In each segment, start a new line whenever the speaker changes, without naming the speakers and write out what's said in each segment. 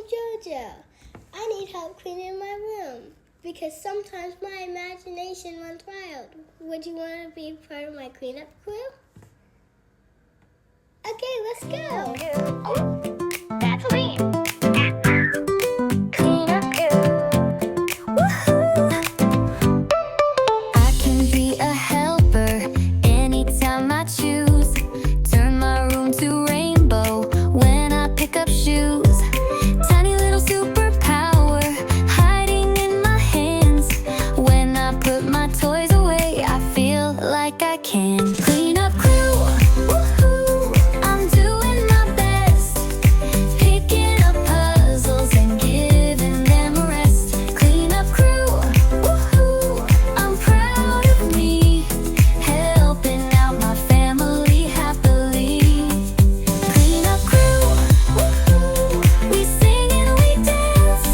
JoJo. I need help cleaning my room because sometimes my imagination runs wild. Would you want to be part of my cleanup crew? Okay, let's go.
That's me. Cleanup crew. Woohoo! I can be a helper anytime I choose. Turn my room to rainbow when I pick up shoes. Tiny little superpower hiding in my hands. When I put my toys away, I feel like I can. Cleanup crew. Woohoo! I'm doing my best, picking up puzzles and giving them a rest. Cleanup crew. Woohoo! I'm proud of me, helping out my family happily. Cleanup crew. Woohoo! We sing and we dance.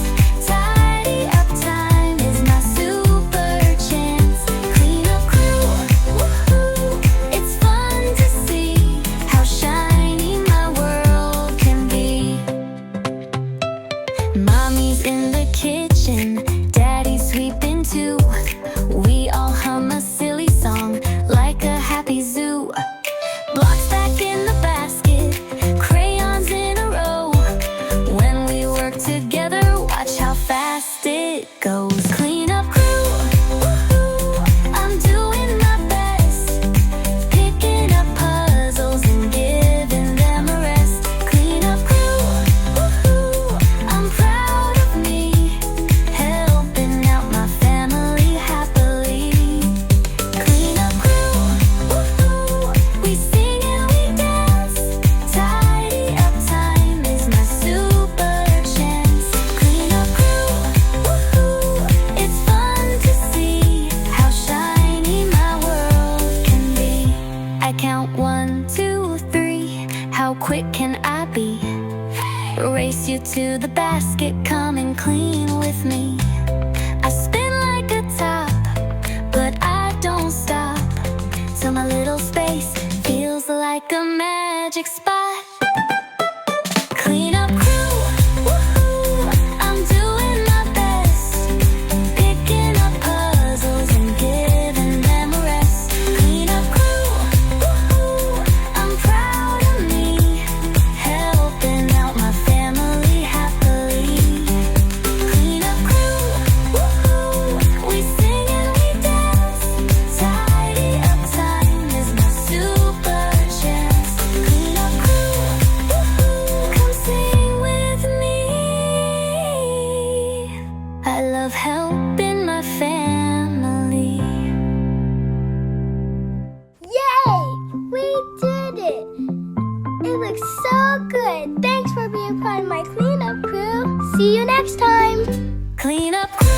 Tidy up time is my super chance. Cleanup crew. Woohoo! It's fun to see how shiny my world can be. Mommy's in the kitchen, Daddy's sweeping too. We all hum a silly song like a happy zoo. Blocks back in the basket, crayons in a row. When we work together, watch how fast it goes. Cleanup crew. Woohoo! I'm doing my best, picking up puzzles and giving them a rest. Cleanup crew. Woohoo! I'm proud of me, helping out my family happily. Cleanup crew. Woohoo! We sing and we dance. Tidy up time is my super chance. Cleanup crew. Woohoo! It's fun to see how shiny my world can be. I count 1, 2, 3. How quick can I be? Race you to the basket, come and clean with me. I spin like a top, but I don't stop till my little space feels like a magic spot. Cleanup crew. Woohoo! I'm doing my best, picking up puzzles and giving them a rest. Cleanup crew. Woohoo! I'm proud of me, helping out my family happily. Cleanup crew. Woohoo! We sing and we dance. Tidy up time is my super chance. Cleanup crew. Woohoo! Come sing with me. I love helping my family.
Yay! We did it! It looks so good. Thanks for being part of my cleanup crew. See you next time.
Cleanup crew.